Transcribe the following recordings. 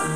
Too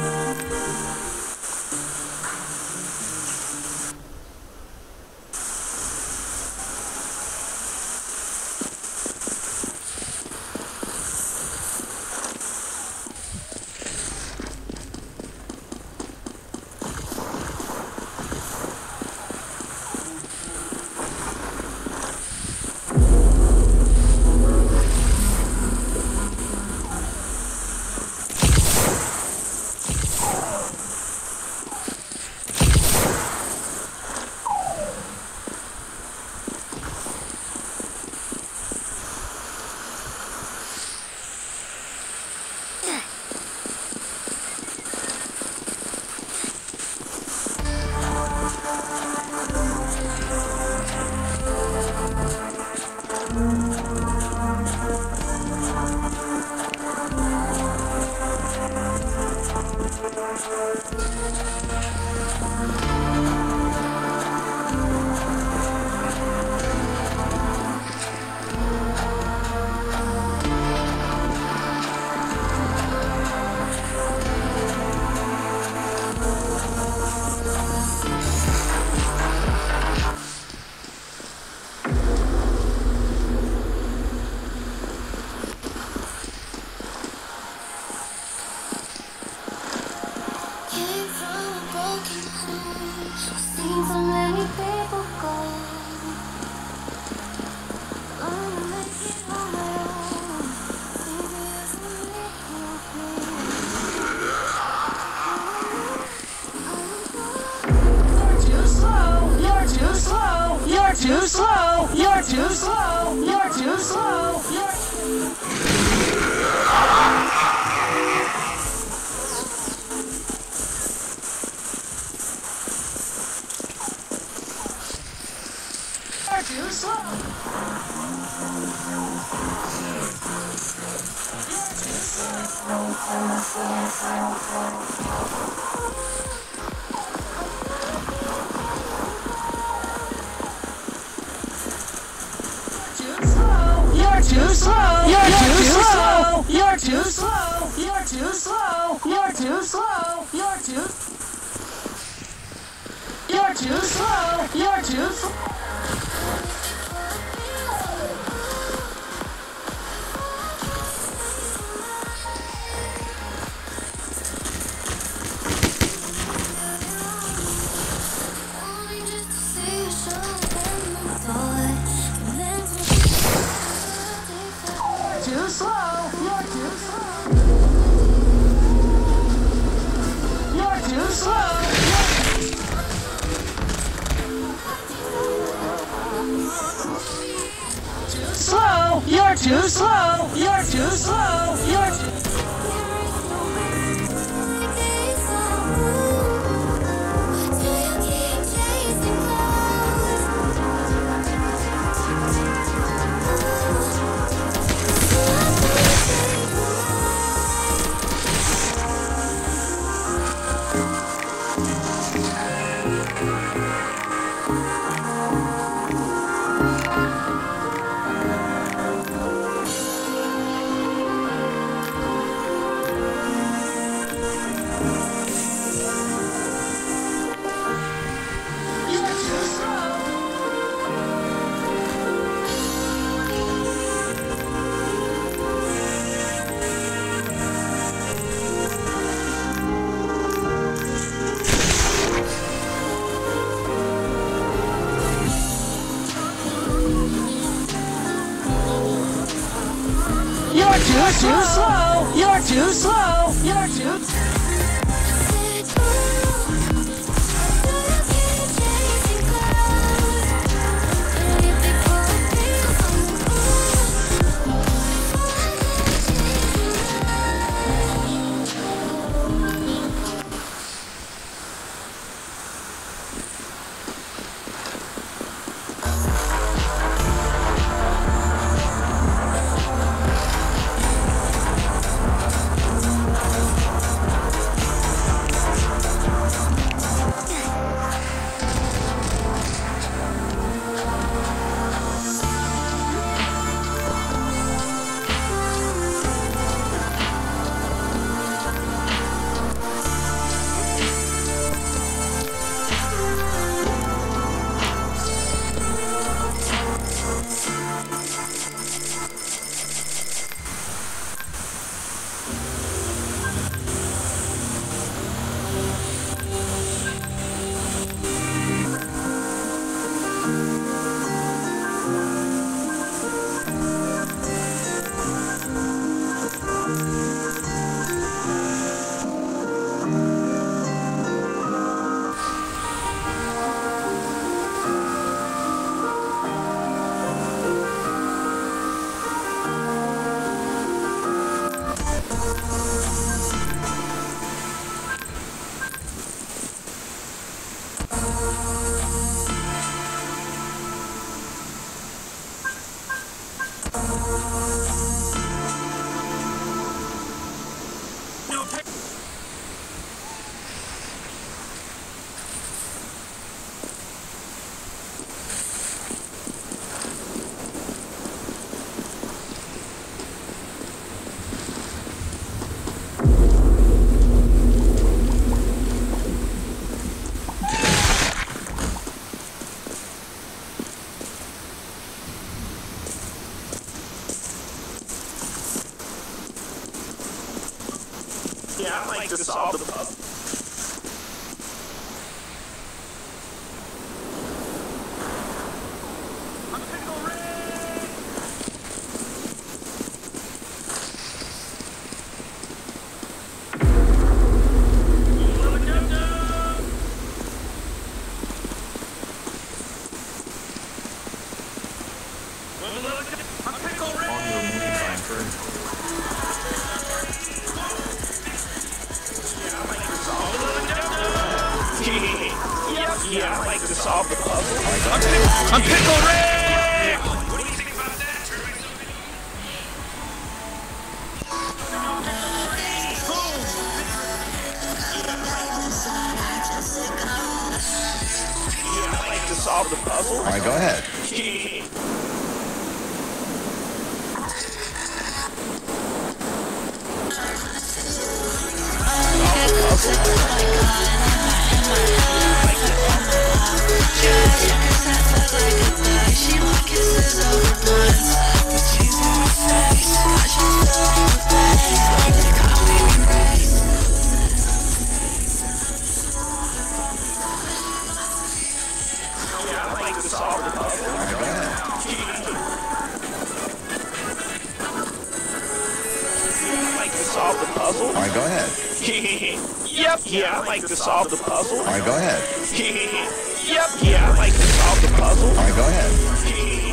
slow, you're too slow, you're too slow, you're too slow. You're too slow, you're too slow, you're too slow, you're too slow, you're too slow, you're too slow, you're too slow. Too slow, you're too slow. You're too slow. Too slow, you're too slow. You're too slow. You're too slow, you're too slow, you're too to solve the puzzle. Yeah, I like to solve the puzzle. I'm Pickle Rick! What do you think about that? Yeah, I like to solve the puzzle. All right, go ahead. Solve the puzzle. All right, go ahead. Yep, yeah, I like to solve the puzzle. All right, go ahead. Yep, yeah, I like to solve the puzzle. All right, go ahead.